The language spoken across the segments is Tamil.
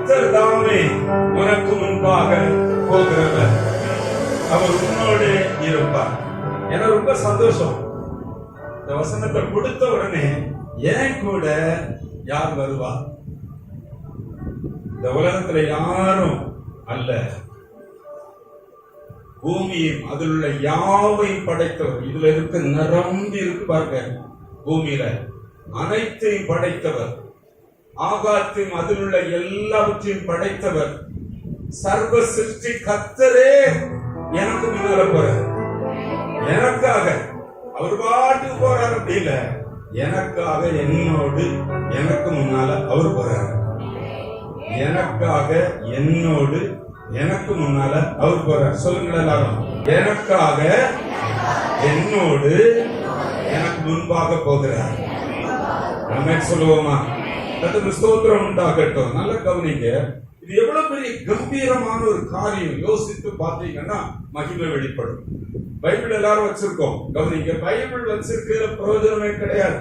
கர்த்தர் தாமே உனக்கு முன்பாக போகிறவர், அவர் உன்னோடு இருப்பார். எனக்கு ரொம்ப சந்தோஷம். இந்த வசனத்தை கொடுத்த உடனே ஏன் கூட யார் வருவா? இந்த உலகத்துல யாரும் அல்ல, பூமியும் அதில் உள்ள யாவையும் படைத்தவர். இதுல இருக்க நிரம்பி இருப்பாங்க. பூமியில அனைத்தையும் படைத்தவர், ஆகாயத்தையும் அதில் உள்ள எல்லாவற்றையும் படைத்தவர், சர்வ சிருஷ்டி கர்த்தரே எனக்கு முன்னால போறார். எனக்காக அவர் பாட்டுக்கு போறாரு அப்படி இல்ல, எனக்காக என்னோடு எனக்கு முன்னால அவர் போறாரு. எனக்காக என்னோடு எனக்கு முன்னால அவர் போறார். சொல்லுங்க எல்லாரும், எனக்காக என்னோடு எனக்கு முன்பாக போகிறார். நம்ம சொல்லுவோமா? ஸ்தோத்திரம் உண்டாகட்டும். நல்ல கவனிங்க, இது எவ்வளவு பெரிய கம்பீரமான ஒரு காரியம். யோசித்து பார்த்தீங்கன்னா மகிமை வெளிப்படும். பைபிள் எல்லாரும் வச்சிருக்கோம். கவனிங்க, பைபிள் வச்சிருக்கிற பிரயோஜனமே கிடையாது.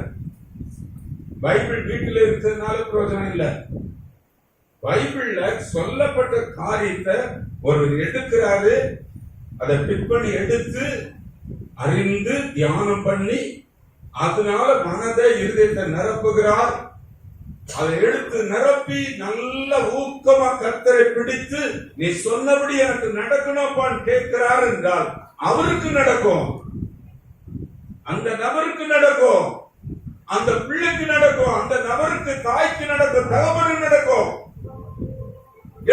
பைபிள் வீட்டில் இருக்கிறதுனால பிரயோஜனம் இல்லை. பைபிள்ல சொல்லப்பட்ட காரியத்தை ஒரு எடுக்கிறாரு, அதை பிக் பண்ணி எடுத்து அறிந்து தியானம் பண்ணி அதனால மனதை இருதயத்தை நிரப்புகிறார். அதை எடுத்து நிரப்பி நல்ல ஊக்கமா கர்த்தரை பிடித்து நீ சொன்னபடி எனக்கு நடக்கணும்ப்பான்னு கேட்கிறார் என்றால் அவருக்கு நடக்கும், அந்த நபருக்கு நடக்கும், அந்த பிள்ளைக்கு நடக்கும், அந்த நபருக்கு தாய்க்கு நடக்கும், தகவலுக்கு நடக்கும்.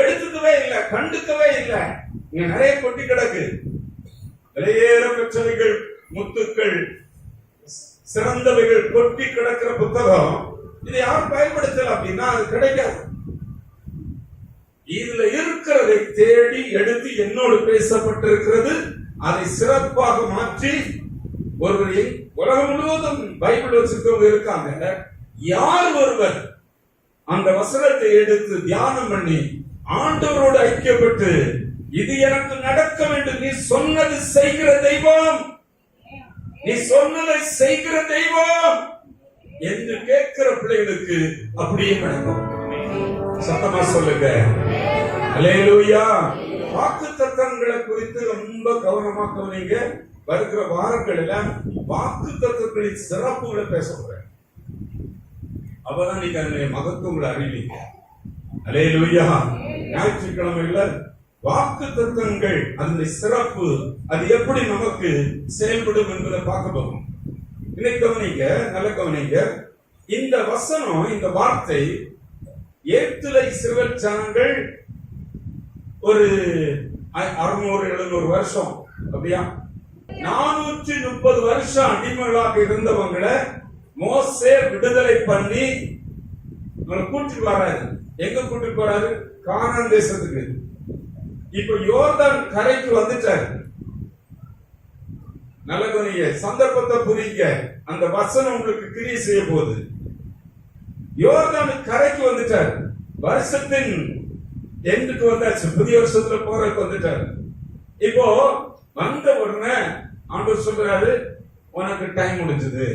எடுத்துக்கவே இல்லை, கண்டுக்கவே இல்லை. இங்க நிறைய கொட்டி கிடக்கு. விலையேற பெற்றவைகள், முத்துக்கள், சிறந்தவைகள் கொட்டி கிடக்கிற புத்தகம். இதை யாரும் பயன்படுத்தல அப்படின்னா அது கிடைக்காது. இதுல இருக்கிறதை தேடி எடுத்து என்னோடு பேசப்பட்டிருக்கிறது, அதை சிறப்பாக மாற்றி ஒருவர் உலகம் முழுவதும் பைபிள் வச்சிருக்கவங்க இருக்காங்க. யார் ஒருவர் அந்த வசனத்தை எடுத்து தியானம் பண்ணி ஆண்டவரோடு ஐக்கியப்பட்டு இது எனக்கு நடக்க வேண்டும், நீ சொன்னது செய்கிற தெய்வம், நீ சொன்னதை செய்கிற தெய்வம் என்று கேட்கிற பிள்ளைகளுக்கு அப்படியே நடக்கும். சத்தமா சொல்லுங்க அல்லேலூயா. வாக்குத்தத்தங்களை குறித்து ரொம்ப கவனமா கவனிங்க. வருகிற வாரங்களில வாக்குத்தத்தங்களின் சிறப்புகளை பேச போறேன். அப்பதான் நீங்க அந்த மகத்துவங்களை அறிவீங்க. அல்லேலூயா. ஞாயிற்றுக்கிழமையில வாக்குத்தத்தங்கள், அந்த சிறப்பு, அது எப்படி நமக்கு செயல்படும் என்பதை பார்க்க போகும். இன்னைக்கு கவனிங்க, நல்ல கவனிங்க. இந்த வசனம், இந்த வார்த்தை ஏத்துலை இஸ்ரவேல் ஜனங்கள் ஒரு 600-700 வருஷம் அப்படியா 430 வருஷம் அடிமைகளாக இருந்தவங்களை மோசே விடுதலை பண்ணி கூட்டிட்டு வராரு. எங்க கூட்டிட்டு போறாரு? கானான் தேசத்துக்கு. இப்ப யோர்தான் கரைக்கு வந்துட்டாரு. நல்ல கவனிங்க, சந்தர்ப்பத்தை புரியுங்க. அந்த வசனம் உங்களுக்கு கிரியை செய்ய போகுது. யோர்தான் கரைக்கு வந்துட்டார். வருஷத்தின் எண்டுக்கு வந்தாச்சு, புதிய வருஷத்துல போறதுக்கு வந்துட்டாரு. இப்போ வந்த உடனே ஆண்டவர் சொல்றாரு, உனக்கு டைம் முடிஞ்சது.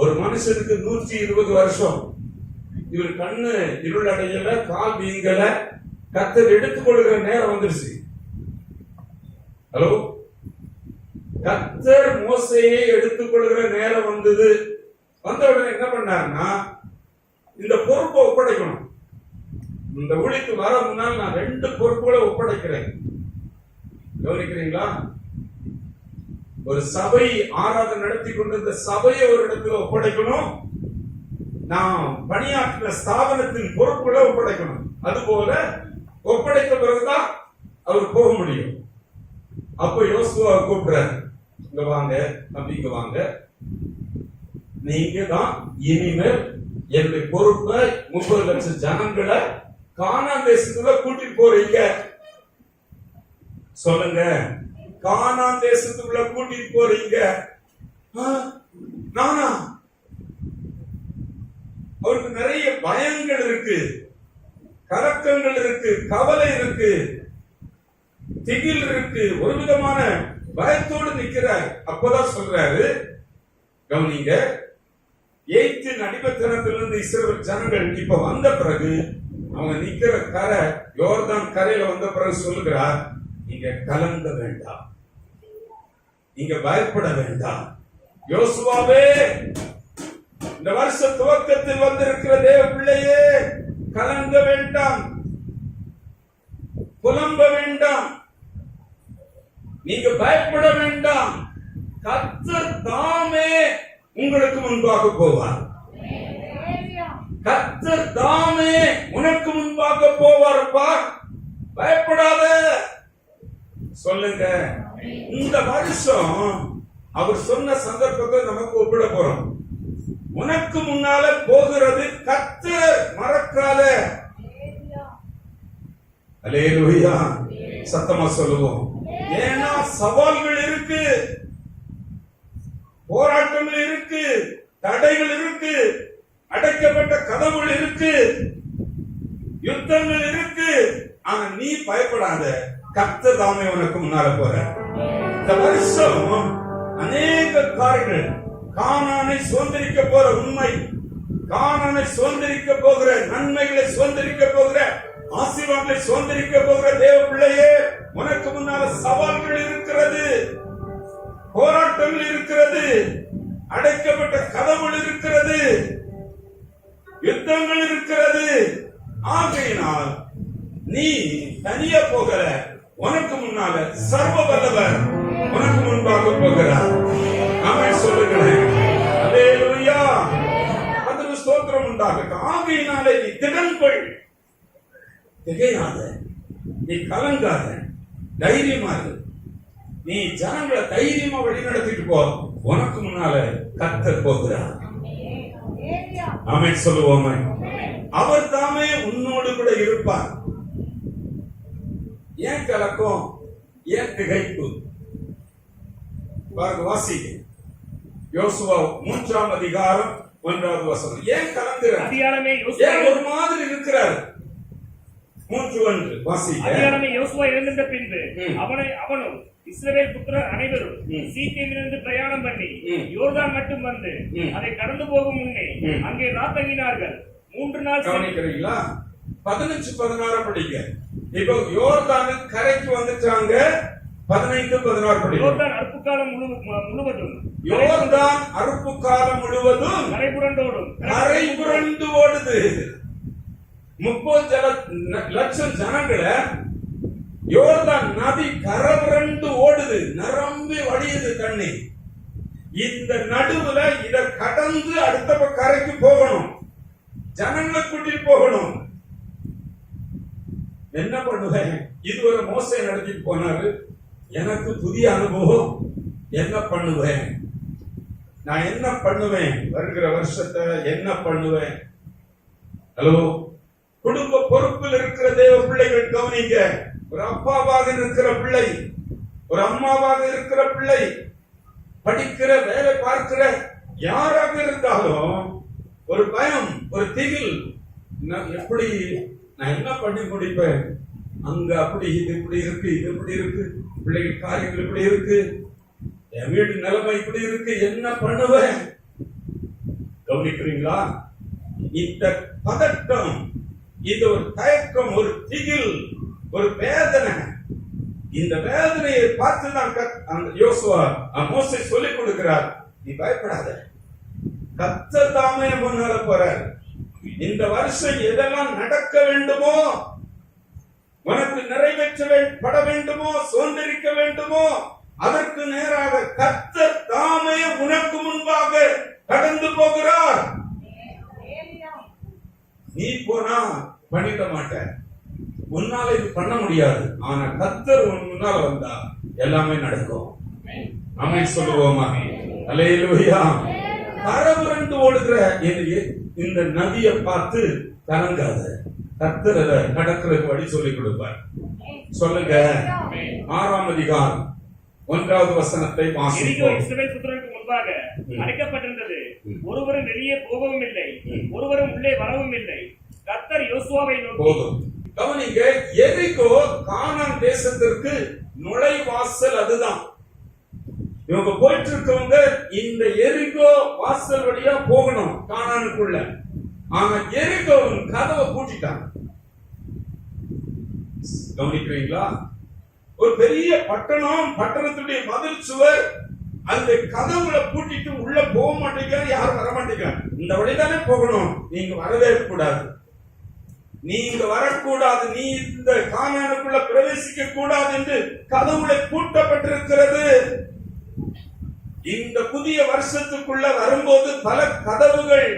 ஒரு மனுஷனுக்கு 120 வருஷம். இவர் கண்ணு இருளடையல, கால் வீங்கல, கர்த்தர் எடுத்துக்கொள்கிற நேரம் வந்துருச்சு. ஹலோ, கர்த்தர் மோசையை எடுத்துக்கொள்கிற நேரம் வந்தது. வந்த உடனே என்ன பண்ணாருன்னா, இந்த பொறுப்பை ஒப்படைக்கணும். இந்த ஊழிக்கு வர முன்னால் நான் 2 பொறுப்புகளை ஒப்படைக்கிறேன். கவனிக்கிறீங்களா? ஒரு சபை ஆராதனை நடத்தி கொண்டிருந்த சபையை ஒரு இடத்துல ஒப்படைக்கணும். நான் பணியாற்றின ஸ்தாபனத்தின் பொறுப்புகளை ஒப்படைக்கணும். அதுபோல ஒப்படைத்த பிறகுதான் அவர் போக முடியும். அப்போ யோசுவா கூப்பிடுறாரு, இங்க வாங்க தம்பி, இங்க வாங்க. நீங்க தான் இனிமேல் என்னுடைய பொறுப்பை 30 லட்சம் ஜனங்களை கானான் தேசத்துல கூட்டிட்டு போறீங்க. சொல்லுங்க, கானான் தேசத்துக்குள்ள கூட்டிட்டு போறீங்க. நானா? அவருக்கு நிறைய பயங்கள் இருக்கு, கலக்கங்கள் இருக்கு, கவலை இருக்கு, திகில் இருக்கு, ஒரு விதமான பயத்தோடு நிற்கிறார். அப்பதான் சொல்றாரு, கவனிங்க, எய்த்தின் அடிமைத்தனத்திலிருந்து இஸ்ரவேல் ஜனங்கள் இப்ப வந்த பிறகு அவங்க நிக்கிற கரை யோர்தான் கரையில வந்த பிறகு சொல்லுகிறார், நீங்க கலங்க வேண்டாம், நீங்க பயப்பட வேண்டாம். யோசுவாவே, இந்த வருஷ துவக்கத்தில் வந்திருக்கிற தேவ பிள்ளையே, கலங்க வேண்டாம், புலம்ப வேண்டாம், நீங்க பயப்பட வேண்டாம். கர்த்தர் தாமே உங்களுக்கு முன்பாக போவார். கர்த்தர் தாமே உனக்கு முன்பாக போவார்ப்பா, பயப்படாத. சொல்லுங்க, இந்த வருஷம் அவர் சொன்ன சந்தர்ப்பத்தை நமக்கு ஒப்பிட போறோம். உனக்கு முன்னால போகிறது கர்த்தர், மறக்காத. அல்லேலூயா, சத்தமா சொல்லுவோம். ஏன்னா சவால்கள் இருக்கு, போராட்டங்கள் இருக்கு, தடைகள் இருக்கு, அடைக்கப்பட்ட கதவுகள் இருக்கு, யுத்தங்கள் இருக்கு. ஆனா நீ பயப்படாத, கர்த்தர் தாமே உனக்கு முன்னால போற. இந்த வருஷம் அநேக காரியங்கள், கானானை சுதந்திரிக்க போற உண்மை, கானானை சுதந்திரிக்க போகிற நன்மைகளை சுதந்திரிக்க போகிற ஆசீர்வாதங்களை சுதந்திரிக்க போகிற தேவ பிள்ளையே, உனக்கு முன்னால சவால்கள் இருக்கிறது, போராட்டங்கள் இருக்கிறது, அடைக்கப்பட்ட கதவுகள் இருக்கிறது, யுத்தங்கள் இருக்கிறது. ஆகையினால் நீ தனியா போகிற, உனக்கு முன்னால சர்வ வல்லவர் உனக்கு முன்பாக போகிறார். ஆமென் சொல்லுகிறேன். அல்லேலூயா, அதுக்கு ஸ்தோத்திரம் உண்டாகட்டும். ஆகையினாலே நீ திடன் கொள், திகையாத, நீ கலங்காத, தைரியமா இரு. நீ ஜனங்களை தைரியமா வழி நடத்திட்டு போ, உனக்கு முன்னால கர்த்தர் போகிறார். ஆமென் சொல்லுவோமே. அவர் தாமே உன்னோடு கூட இருப்பார். ஏன் கலக்கம், ஏன் திகைப்பு? பாருங்க, வாசிங்க யோசுவா 3ஆம் அதிகாரம் 1வது வசனம். ஏன் கலங்குறார்? ஏன் ஒரு மாதிரி இருக்கிறார்? 3:1 வாசிங்க. அதிகாரமே யோசுவா இறந்த பின்பு அவனும் இஸ்ரவேல் புத்திரர் அனைவரும் சீக்கேமிலிருந்து பிரயாணம் பண்ணி யோர்தான் மட்டும் வந்து அதை கடந்து போகும் முன்னே அங்கே ராத்தங்கினார்கள். 3 நாள் கவனிக்கிறீங்களா? 15-16 படிங்க. இப்போ யோர்தான் கரைக்கு வந்துட்டாங்க. 15-16 படிங்க. யோர்தான் அறுப்பு காலம் முழுவதும், யோர்தான் அறுப்பு காலம் முழுவதும் கரை புரண்டு ஓடுது. 30 லட்சம் ஜனங்களை யோர்தான் நதி கரபுரண்டு ஓடுது, நிரம்பி வடியுது தண்ணி. இந்த நடுவுல இத கடந்து அடுத்த கரைக்கு போகணும், ஜனங்களை கூட்டிட்டு போகணும். என்ன பண்ணுவேன்? இதுவரை மோசே நடத்திட்டு போனாரு, எனக்கு புதிய அனுபவம். என்ன பண்ணுவேன்? நான் என்ன பண்ணுவேன்? வருகிற வருஷத்தை என்ன பண்ணுவேன்? ஹலோ, குடும்ப பொறுப்பில் இருக்கிற தேவ பிள்ளைகள் கவனிங்க. ஒரு அப்பாவாக இருக்கிற பிள்ளை, ஒரு அம்மாவாக இருக்கிற பிள்ளை, படிக்கிற வேலை பார்க்கிற யாராக இருந்தாலும் ஒரு பயம், ஒரு திகில். எப்படி நான் என்ன பண்ணி முடிப்பேன்? அங்க அப்படி, இது இப்படி இருக்கு, இது இப்படி இருக்கு, பிள்ளைகள் காரியங்கள் இப்படி இருக்கு, என் வீட்டு நிலைமை இப்படி இருக்கு, என்ன பண்ணுவேன்? கவனிக்கிறீங்களா? இந்த பதட்டம், இது ஒரு தயக்கம், ஒரு திகில், ஒரு வேதனை. இந்த வேதனையை பார்த்துதான் அந்த யோசுவா மோசே சொல்லிக் கொடுக்கிறார். நீ பயப்படாத, கர்த்தர் தாமே முன்னால போறார். இந்த வருஷம் எதெல்லாம் நடக்க வேண்டுமோ, உனக்கு நிறைவேற்றப்பட வேண்டுமோ, சுதந்திரிக்க வேண்டுமோ, அதற்கு நேராக கர்த்தர் தாமே உனக்கு முன்பாக கடந்து போகிறார். நீ போனா பண்ணிட மாட்ட, உன்னால இது பண்ண முடியாது. ஆனா கர்த்தர் உன் முன்னால வந்தா எல்லாமே நடக்கும். ஆமென் சொல்லுவோமா? அல்லேலூயா. கரபுரண்டு ஓடுகிற இந்த நதியை பார்த்து கலங்காத, கர்த்தர் அதை நடக்கிறதுக்கு வழி சொல்லிக் கொடுப்பார். சொல்லுங்க. 6ஆம் அதிகாரம் 1வது வசனத்தை வாசிப்போம். இஸ்ரவேல் புத்திரருக்கு முன்பாக அடைக்கப்பட்டிருந்தது, ஒருவரும் வெளியே போகவும் இல்லை, ஒருவரும் உள்ளே வரவும் இல்லை. கர்த்தர் யோசுவாவை நோக்கி, போதும். கவனிங்க, எரிகோ கானான் தேசத்திற்கு நுழைவாசல். அதுதான் இவங்க போயிட்டு இருக்கவங்க இந்த எரிகோ வாசல் வழியா போகணும் கானானுக்குள்ள. ஆனா எரிகோவின் கதவை பூட்டிட்டாங்க. கவனிக்கிறீங்களா? ஒரு பெரிய பட்டணத்துடைய மதில் சுவர், அந்த கதவுல பூட்டிட்டு உள்ள போக மாட்டேங்க, யாரும் வர மாட்டேங்க. இந்த வழிதானே போகணும், நீங்க வரவே கூடாது, நீங்க வரக்கூடாது, நீ இந்த கானானுக்குள்ள பிரவேசிக்க கூடாது என்று கதவுல பூட்டப்பட்டிருக்கிறது. இந்த புதிய வருஷத்துக்குள்ள வரும்போது பல கதவுகள்,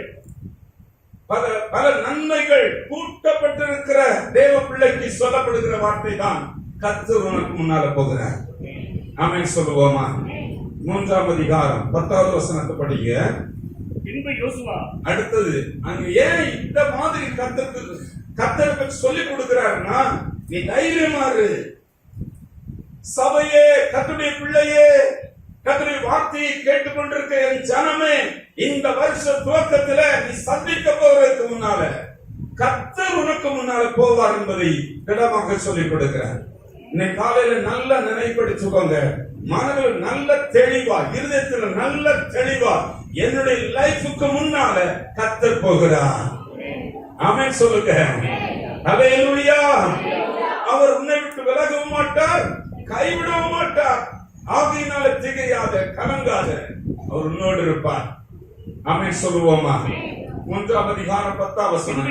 பல நன்மைகள் பூட்டப்பட்டிருக்கிற தேவ பிள்ளைக்கு சொல்லப்படுகிற வார்த்தை தான், கர்த்தர் உனக்கு முன்னால போகிறார். ஆமென் சொல்லுவோமா? 3ஆம் அதிகாரம் 10வது வசனத்தை படிங்க. பின்பு யோசுவா, அடுத்தது அங்க ஏன் இந்த மாதிரி கர்த்தருக்கு சொல்லி கொடுக்கிறாருன்னா, நீ தைரியமா இரு சபையே, கர்த்தருடைய பிள்ளையே, கர்த்தருடைய வார்த்தையை கேட்டுக்கொண்டிருக்க என் ஜனமே, இந்த வருஷ துவக்கத்துல நீ சந்திக்க போவதற்கு முன்னால கர்த்தர் உனக்கு முன்னால போவார் என்பதை திடமாக சொல்லிக் கொடுக்கிறார். இன்னைக்கு காலையில நல்ல நினைப்படுத்திக்கோங்க, மனதில் நல்ல தெளிவா, இருதயத்துல நல்ல தெளிவா, என்னுடைய லைஃபுக்கு முன்னால கர்த்தர் போகிறார். ஆமென் சொல்லுங்க. ஹல்லேலூயா. அவர் உன்னை விட்டு விலகவும் மாட்டார், கைவிடவும் மாட்டார். ஆகையினால திகையாத, கலங்காத, அவர் உன்னோடு இருப்பார். ஆமென் சொல்லுவோமா? 3ஆம் அதிகாரம் 10ஆம் வசனம்.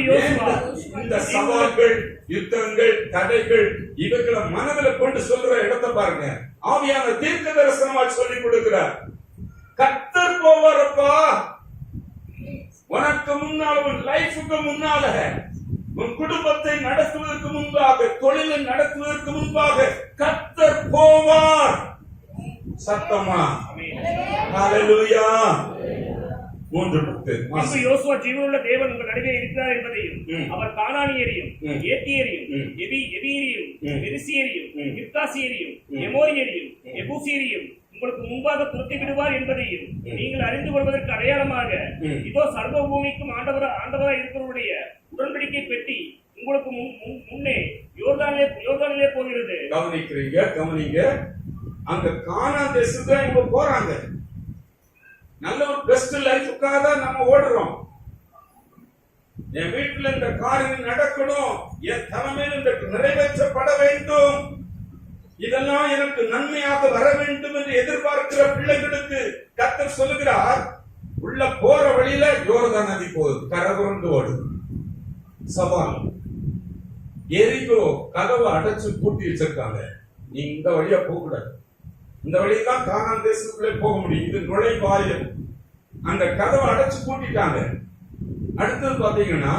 இந்த சவால்கள், யுத்தங்கள், தடைகள், இவைகளை மனதில் கொண்டு சொல்ற இடத்தை பாருங்க. ஆவியான தீர்க்க தரிசனமா சொல்லி கொடுக்கிறார். கர்த்தர் போவாரப்பா உனக்கு முன்னால, உன் லைஃபுக்கு முன்னால, உன் குடும்பத்தை நடத்துவதற்கு முன்பாக, தொழிலை நடத்துவதற்கு முன்பாக கர்த்தர் போவார். சத்தமா ஹல்லேலூயா. 3 யோசுவா ஜீவனுள்ள தேவன் உங்கள் நடுவே இருக்கிறார் என்பதையும், அவர் கானானியரையும், ஏத்தியரையும், எபியரையும், பெரிசியரையும், கிர்காசியரையும், எமோரியரையும், எபூசியரையும் உங்களுக்கு முன்பாக துரத்தி விடுவார் என்பதையும் நீங்கள் அறிந்து கொள்வதற்கு அடையாளமாக, இதோ சர்வ பூமிக்கும் ஆண்டவராய் இருக்கிறவருடைய உடன்படிக்கை பெட்டி உங்களுக்கு முன்னே யோர்தானிலே போகிறது. கவனிங்க. அங்க கானான் தேசத்துல இவங்க போறாங்க. நல்ல ஒரு பெஸ்ட் லைஃபுக்காக தான் நம்ம ஓடுறோம். என் வீட்டுல இந்த காரியம் நடக்கணும், என் தலைமையில் இந்த நிறைவேற்றப்பட வேண்டும், இதெல்லாம் எனக்கு நன்மையாக வர வேண்டும் என்று எதிர்பார்க்கிற பிள்ளைகளுக்கு கர்த்தர் சொல்லுகிறார், உள்ள போற வழியில யோர்தான் நதி போகுது, கரபுரண்டு ஓடுது. சவால். எரிகோ கதவை அடைச்சு பூட்டி வச்சிருக்காங்க, நீ இந்த வழியா போக கூடாது, இந்த வழியெல்லாம் கானான் தேசத்துக்குள்ளே போக முடியும், இது நுழைவாயில். அந்த கதவை அடைச்சு பூட்டிட்டாங்க. அடுத்தது பாத்தீங்கன்னா,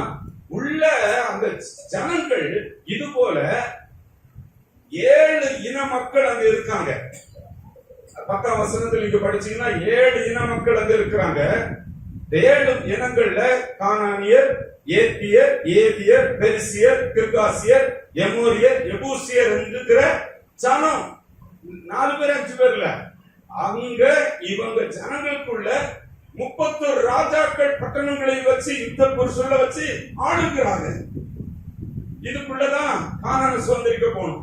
உள்ள அந்த ஜனங்கள் இது போல 7 இன மக்கள் அங்க இருக்காங்க. 10ஆம் வசனத்தில் நீங்க படிச்சீங்கன்னா 7 இன மக்கள் அங்க இருக்கிறாங்க. 7 இனங்கள்ல கானானியர், ஏத்தியர், ஏவியர், பெரிசியர், கிர்காசியர், எமோரியர், எபூசியர் இருக்கிற ஜனம் 4 பேர் 5 பேர்ல. அங்க இவங்க ஜனங்களுக்குள்ள 31 ராஜாக்கள் பட்டணங்களை வச்சு, யுத்த புருஷர்ல வச்சு ஆளுகிறாங்க. இதுக்குள்ளதான் கானானை சுதந்திரிக்க போனோம்.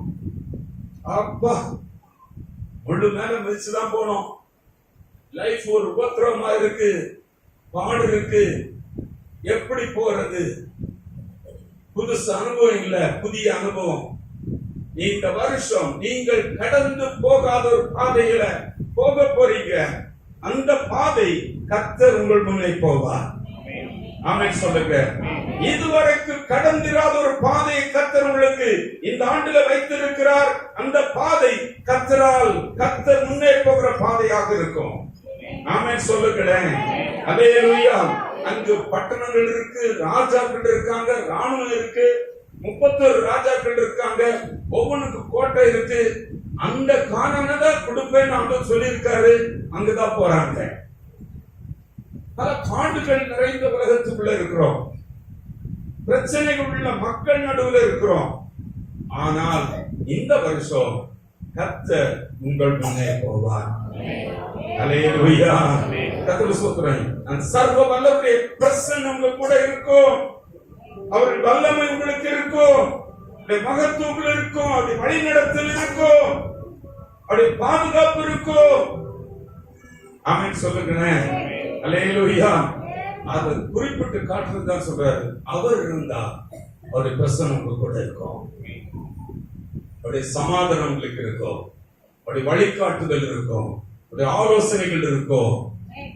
அப்பா, முள்ளு மேல மிதிச்சுதான் போனோம். லைஃப் ஒரு உபத்திரமா இருக்கு, பாடு இருக்கு, எப்படி போறது? புதுசு அனுபவம் இல்ல, புதிய அனுபவம். இந்த வருஷம் நீங்கள் கடந்து போகாத ஒரு பாதையில போக போறீங்க. அந்த பாதை கர்த்தர் உங்கள் முன்னே போவார். ஆமென் சொல்லுங்க. இதுவரைக்கும் கடந்திராத ஒரு பாதையை கர்த்தர் உங்களுக்கு இந்த ஆண்டுல வைத்திருக்கிறார். அந்த பாதை கர்த்தர் முன்னே போகிற பாதையாக இருக்கும். ஆமென் சொல்லுகிறேன். அல்லேலூயா. அங்கு பட்டணங்கள் இருக்கு, ராஜாக்கள் இருக்காங்க, ராணுவம் இருக்கு, 31 ராஜாக்கள் இருக்காங்க, ஒவ்வொன்றுக்கு கோட்டை இருக்கு. அந்த கானானை தான் கொடுப்பேன்னு ஆண்டவர் சொல்லியிருக்காரு. அங்கதான் போறாங்க. பல பாண்டுகள் நிறைந்த உலகத்துக்குள்ள இருக்கிறோம், பிரச்சனைகள் உள்ள மக்கள் நடுவில் இருக்கிறோம். ஆனால் இந்த வருஷம் கர்த்தர் உங்கள் முன்னே போவார். அல்லேலூயா. கர்த்தருக்கு ஸ்தோத்திரம். அந்த சர்வ வல்லவருடைய பிரசன்னம் உங்க கூட இருக்கும். அவருடைய வல்லமை உங்களுக்கு இருக்கும், மகத்துவம் இருக்கும், அவருடைய வழிநடத்தல் இருக்கும், அவருடைய பாதுகாப்பு இருக்கும். ஆமென் சொல்லுகிறேன். அல்லேலூயா. அது குறிப்பிட்டு காட்டுறதுதான் சொல்றாரு. அவர் இருந்தா அவருடைய பிரசன்னம் உங்க கூட இருக்கும். அவருடைய சமாதானம் உங்களுக்கு இருக்கும், அவருடைய வழிகாட்டுதல் இருக்கும், அவருடைய ஆலோசனைகள் இருக்கும்,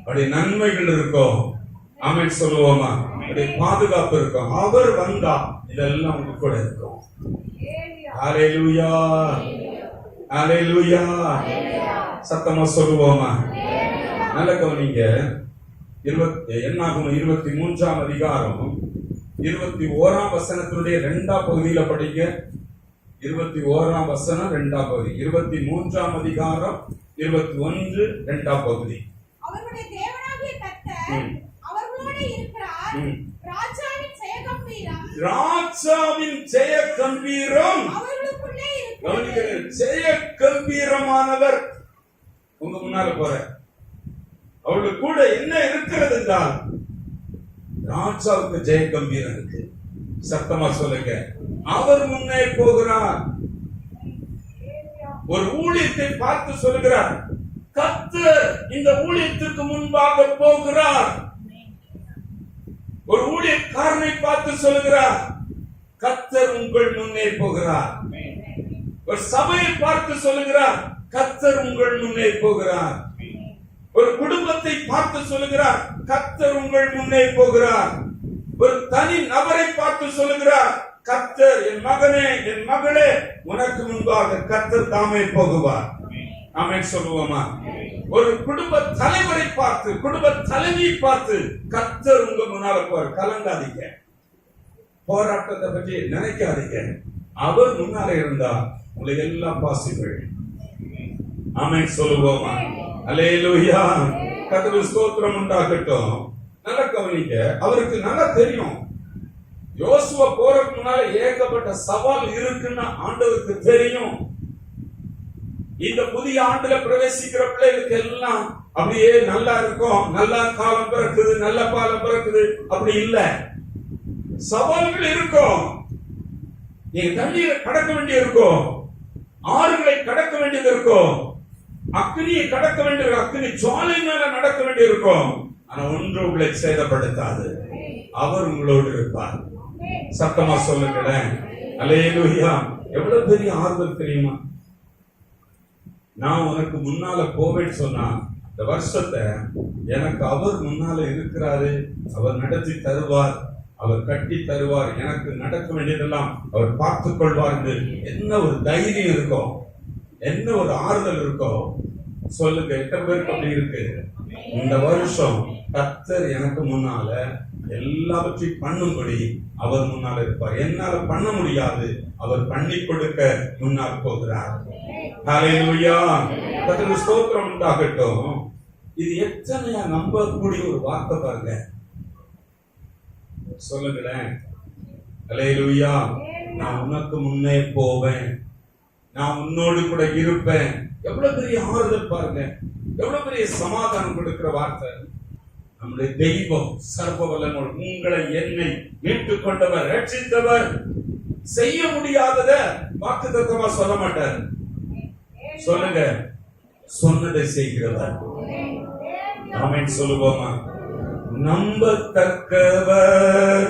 அவருடைய நன்மைகள் இருக்கும். ஆமென் சொல்லுவோமா? அவருடைய பாதுகாப்பு இருக்கும். அவர் வந்தா இதெல்லாம் உங்க கூட இருக்கும். ஹல்லேலூயா, ஹல்லேலூயா. சத்தமா சொல்லுவோமா? நல்ல கவனிங்க. என்னாகும் 23ஆம் அதிகாரம் 21ஆம் வசனத்தினுடைய 2ஆம் பகுதியில படிங்க. 21ஆம் வசனம் 2ஆம் பகுதி, 23ஆம் அதிகாரம் 21 2ஆம் பகுதி. அவர்களுடைய தேவனாகிய கர்த்தர் அவர்களோடு இருக்கிறார். ராஜாவின் ஜெயகம்பீரம், ராஜாவின் ஜெய கம்பீரம் அவர்களுக்குள்ளே இருக்கிறது. ஜெய கம்பீரமானவர் உங்க முன்னால போற. அவளுக்கு கூட என்ன இருக்கிறது என்றால் ராஜாவுக்கு ஜெய கம்பீரம் இருக்கு. சத்தமா சொல்லுங்க. அவர் முன்னே போகிறார். ஒரு ஊழியத்தை பார்த்து சொல்லுகிறார், கர்த்தர் இந்த ஊழியத்துக்கு முன்பாக போகிறார். ஒரு ஊழியக்காரனை பார்த்து சொல்லுகிறார், கர்த்தர் உங்கள் முன்னே போகிறார். ஒரு சபையை பார்த்து சொல்லுகிறார், கர்த்தர் உங்கள் முன்னே போகிறார். ஒரு குடும்பத்தை பார்த்து சொல்லுகிறார், கர்த்தர் உங்கள் முன்னே போகிறார். ஒரு தனி நபரை பார்த்து சொல்லுகிறார், கர்த்தர் என் மகனே என் மகளே உனக்கு முன்பாக கர்த்தர் தாமே போகுவார். ஆமென் சொல்லுவோமா? ஒரு குடும்ப தலைவரை பார்த்து, குடும்ப தலைவியை பார்த்து கர்த்தர் உங்க முன்னால போற. கலங்காதீங்க, போராட்டத்தை பற்றி நினைக்காதீங்க. அவர் முன்னால இருந்தா உங்களுக்கு எல்லாம் பாசிபிள். ஆமென் சொல்லுவோமா? அல்லேலூயா. கர்த்தருக்கு ஸ்தோத்திரம் உண்டாகட்டும். நல்ல கவனிங்க. அவருக்கு நல்லா தெரியும் யோசுவா போறதுக்கு முன்னால ஏகப்பட்ட சவால் இருக்குன்னு ஆண்டவருக்கு தெரியும். இந்த புதிய ஆண்டுல பிரவேசிக்கிற பிள்ளைகளுக்கு எல்லாம் அப்படியே நல்லா இருக்கும், நல்ல காலம் பிறக்குது, நல்ல பாலம் பிறக்குது, அப்படி இல்ல. சவால்கள் இருக்கும். நீங்க தண்ணீரை கடக்க வேண்டிய இருக்கும், ஆறுகளை கடக்க வேண்டியது இருக்கும், அக்னியை கடக்க வேண்டிய அக்னி ஜுவாலை மேல நடக்க வேண்டிய இருக்கும். ஆனா ஒன்று உங்களை சேதப்படுத்தாது. அவர் உங்களோடு இருப்பார். சத்தமா சொல்லுங்களேன். அல்லேலூயா. எவ்வளவு பெரிய ஆறுதல் தெரியுமா? நான் உனக்கு முன்னால போவேன்னு சொன்னா இந்த வருஷத்தை எனக்கு அவர் முன்னால இருக்கிறாரு, அவர் நடத்தி தருவார், அவர் கட்டி தருவார், எனக்கு நடக்க வேண்டியதெல்லாம் அவர் பார்த்துக் கொள்வார். என்ன ஒரு தைரியம் இருக்கும், என்ன ஒரு ஆறுதல் இருக்கும். சொல்லுங்க, எத்தனை பேருக்கு அப்படி இருக்கு? இந்த வருஷம் கர்த்தர் எனக்கு முன்னால எல்லாவற்றையும் பண்ணும்படி அவர் முன்னால இருப்பார். என்னால பண்ண முடியாது, அவர் பண்ணி கொடுக்க முன்னால் போகிறார். ஹல்லேலூயா. கர்த்தருக்கு ஸ்தோத்திரம் உண்டாகட்டும். இது எத்தனையா நம்பக்கூடிய ஒரு வார்த்தை பாருங்க. சொல்லுங்களேன். ஹல்லேலூயா. நான் உனக்கு முன்னே போவேன், நான் உன்னோடு கூட இருப்பேன். எவ்வளவு பெரிய ஆறுதல் பாருங்க, எவ்வளவு பெரிய சமாதானம் கொடுக்கிற வார்த்தை. நம்முடைய தெய்வம் சர்வ வல்லவர், உங்களை என்னை மீட்டுக் கொண்டவர், ரட்சித்தவர். செய்ய முடியாதத வாக்குத்தத்தமா சொல்ல மாட்டார். சொல்லுங்க, சொன்னதை செய்கிறவர். ஆமென் சொல்லுவோமா? நம்பத்தக்கவர்,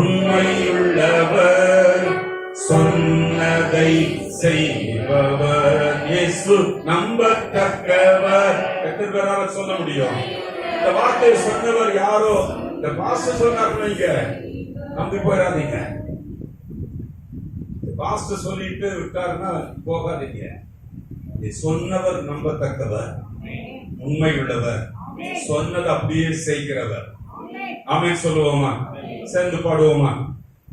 உண்மையுள்ளவர், சொன்னதை செய்பவர். இயேசு நம்பத்தக்கவர். எத்தனை பேரால சொல்ல முடியும்? இந்த வார்த்தையை சொன்னவர் யாரோ? இந்த பாஸ்டர் சொன்னார், நீங்க நம்பி போயிடாதீங்க. பாஸ்டர் சொல்லிட்டு விட்டாருன்னா போகாதீங்க. சொன்னவர் நம்பத்தக்கவர், உண்மை உள்ளவர், சொன்னது அப்படியே செய்கிறவர். ஆமென் சொல்லுவோமா? சேர்ந்து பாடுவோமா?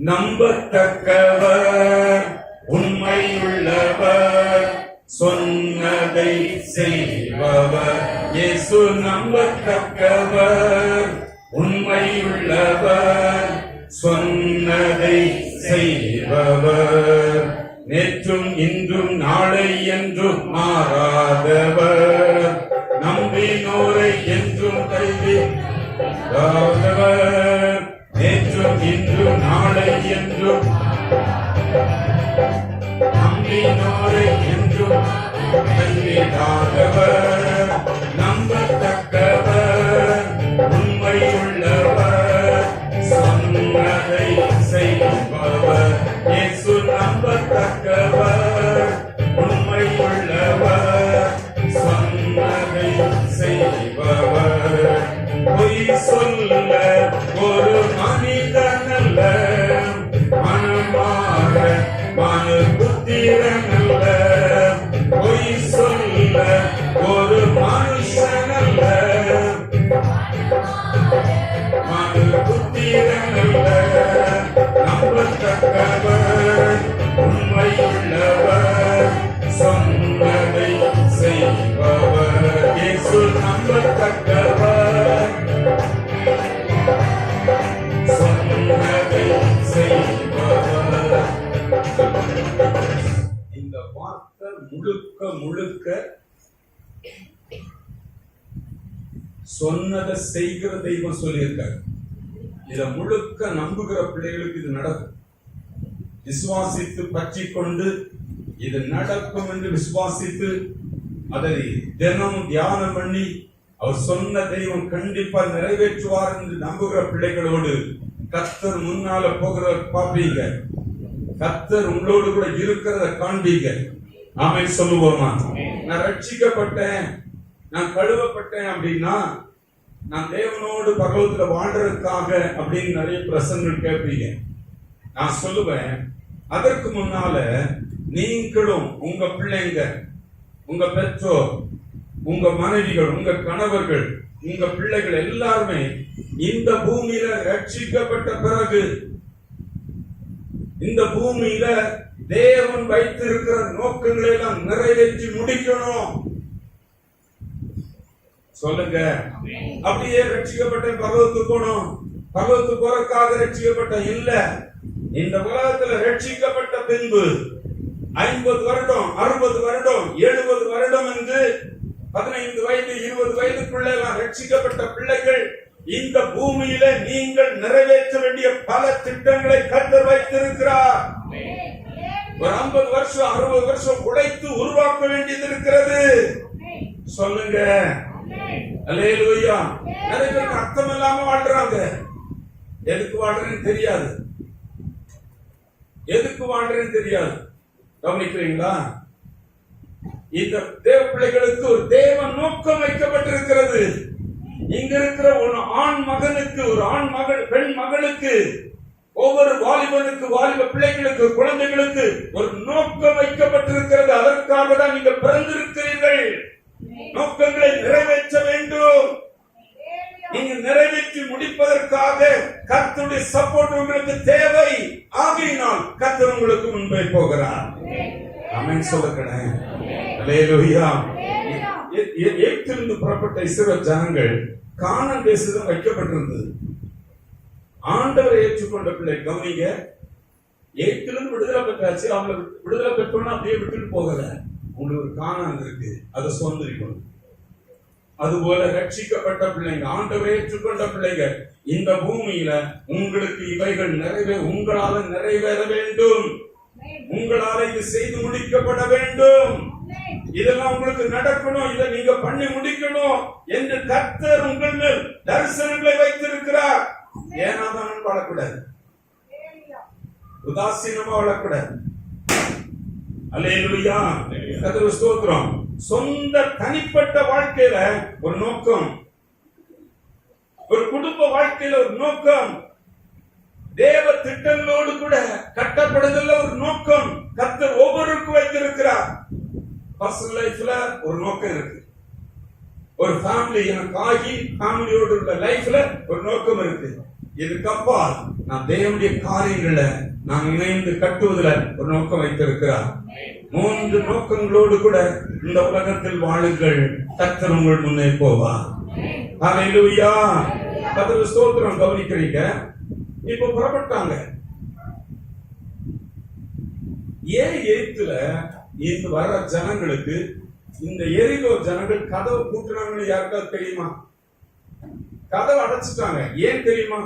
நம்பத்தக்கவர், உண்மையுள்ளவர், சொன்னதை செய்பவர். இயேசு நம்பத்தக்கவர், உண்மையுள்ளவர், சொன்னதை செய்பவர். நேற்றும் இன்றும் நாளை என்றும் மாறாதவர், நம்பினோரை என்றும் கைவிடாதவர். நேற்றும் இன்றும் நாளை என்றும் நம்பினோரை என்றும் கைவிடாதவர். நம்பத்தக்கவர், உண்மையுள்ளவர், சொன்னதை செய்பவர். இயேசு நம்பத்தக்கவர், மனு புத்திரனல்ல, பொய் சொல்ல ஒரு மனுஷனல்ல. மனு புத்திரனல்ல, நம்பத்தக்கவர், உண்மையுள்ளவர், சொன்னதை செய்பவர். இயேசு நம்பத்தக்கவர், சொன்னதை செய்பவர். இந்த வார்த்தை முழுக்க முழுக்க சொன்னதை செய்கிற தெய்வம் சொல்லியிருக்காரு. இத முழுக்க நம்புகிற பிள்ளைகளுக்கு இது நடக்கும். விசுவாசித்து பற்றி கொண்டு இது நடக்கும் என்று விசுவாசித்து அதை தினம் தியானம் பண்ணி அவர் சொன்ன தெய்வம் கண்டிப்பா நிறைவேற்றுவார் என்று நம்புகிற பிள்ளைகளோடு கர்த்தர் முன்னால போகிற பாப்பீங்க. கர்த்தர் உங்களோடு கூட இருக்கிறத காண்பீங்க. ஆமென் சொல்லுவோமா? நான் ரட்சிக்கப்பட்டேன், நான் கழுவப்பட்டேன் அப்படின்னா நான் தேவனோடு பரலோகத்துல வாழ்றதுக்காக அப்படின்னு நிறைய பிரசங்கள் கேட்பீங்க. நான் சொல்லுவேன், அதற்கு முன்னால நீங்களும் உங்க பிள்ளைங்க, உங்க பெற்றோர், உங்க மனைவிகள், உங்க கணவர்கள், உங்க பிள்ளைகள் எல்லாருமே இந்த பூமியில ரட்சிக்கப்பட்ட பிறகு இந்த பூமியில தேவன் வைத்திருக்கிற நோக்கங்களை எல்லாம் நிறைவேற்றி முடிக்கணும். சொல்லுங்க. அப்படியே ரட்சிக்கப்பட்ட பரலோகத்துக்கு போகணும். பரலோகத்துக்கு போறதுக்காக ரட்சிக்கப்பட்ட இல்ல. இந்த உலகத்துல ரட்சிக்கப்பட்ட பின்பு 50 வருடம், 60 வருடம், 70 வருடம் என்று 15 வயது 20 வயதுக்குள்ள ரட்சிக்கப்பட்ட பிள்ளைகள் இந்த பூமியில நீங்கள் நிறைவேற்ற வேண்டிய பல திட்டங்களை கர்த்தர் வைத்திருக்கிறார். ஒரு 50 வருஷம் 60 வருஷம் உழைத்து உருவாக்க வேண்டியது இருக்கிறது. சொல்லுங்க. அல்லேலூயா. நிறைய பேருக்கு அர்த்தம் இல்லாம வாழ்றாங்க. எதுக்கு வாழ்றேன்னு தெரியாது. எதுக்கு வாழ்றேன்னு தெரியாது. கவனிக்கிறீங்களா? இந்த தேவ பிள்ளைகளுக்கு ஒரு தேவ நோக்கம் வைக்கப்பட்டிருக்கிறது. இங்க இருக்கிற ஒரு ஆண் மகனுக்கு, ஒரு ஆண் மகள், பெண் மகளுக்கு, ஒவ்வொரு வாலிபனுக்கு, வாலிப பிள்ளைகளுக்கு, குழந்தைகளுக்கு ஒரு நோக்கம் வைக்கப்பட்டிருக்கிறது. அதற்காக தான் நீங்கள் பிறந்திருக்கிறீர்கள். நோக்கங்களை நிறைவேற்ற வேண்டும். நீங்க நிறைவேற்றி முடிப்பதற்காக கர்த்தருடைய சப்போர்ட் உங்களுக்கு தேவை. ஆகையினால் கர்த்தர் உங்களுக்கு முன்பே போகிறார். ஆமென் சொல்லுங்க. அல்லேலூயா. எகிப்திலிருந்து புறப்பட்ட இஸ்ரவேல் ஜனங்கள் கானான் தேசத்தில் வைக்கப்பட்டிருந்தது. ஆண்டவரை ஏற்றுக்கொண்ட பிள்ளை கவனிங்க. எகிப்திலிருந்து விடுதலை பெற்றாச்சு. அவங்களை விடுதலை பெற்றோன்னா அப்படியே விட்டுட்டு போகல. உங்களுக்கு ஒரு கானான் இருக்கு, அதை சுதந்திரிக்கணும். அதுபோல ரட்சிக்கப்பட்ட பிள்ளைங்க, ஆண்டவரை ஏற்றுக்கொண்ட பிள்ளைங்க, இந்த பூமியில உங்களுக்கு இவைகள் உங்களால நிறைவேற வேண்டும். உங்களால இது செய்து முடிக்கப்பட வேண்டும். இதெல்லாம் உங்களுக்கு நடக்கணும். இதை நீங்க பண்ணி முடிக்கணும் என்று கர்த்தர் உங்கள் மேல் தரிசனங்களை வைத்திருக்கிறார். ஏனாதான் வாழக்கூடாது, உதாசீனமா வாழக்கூடாது. அல்லேலூயா. கர்த்தருக்கு ஸ்தோத்திரம். சொந்த தனிப்பட்ட வாழ்க்கையில ஒரு நோக்கம், ஒரு குடும்ப வாழ்க்கையில ஒரு நோக்கம், தேவ திட்டங்களோடு கூட கட்டப்படுதல்ல ஒரு நோக்கம் கர்த்தர் ஒவ்வொருவருக்கும் வைத்திருக்கிறார். பர்சனல் லைஃப்ல ஒரு நோக்கம் இருக்கு. ஒரு ஃபேமிலி எனக்கு ஆகி ஃபேமிலியோடு உள்ள லைஃப்ல ஒரு நோக்கம் இருக்கு. இதுக்கப்பால் நான் தேவனுடைய காரியங்களை நான் இணைந்து கட்டுவதில் ஒரு நோக்கம் வைத்திருக்கிறார். 3 நோக்கங்களோடு கூட இந்த உலகத்தில் வாழுங்கள். கர்த்தர் உங்கள் முன்னே போவார். ஹல்லேலூயா. கர்த்தருக்கு ஸ்தோத்திரம். கவனிக்கிறீங்க. இப்ப புறப்பட்டாங்க. ஏன் எகிப்துல இந்த வர ஜனங்களுக்கு இந்த எரிகோ ஜனங்கள் கதவை பூட்டினாங்கன்னு யாருக்காவது தெரியுமா? கதவை அடைச்சிட்டாங்க. ஏன் தெரியுமா?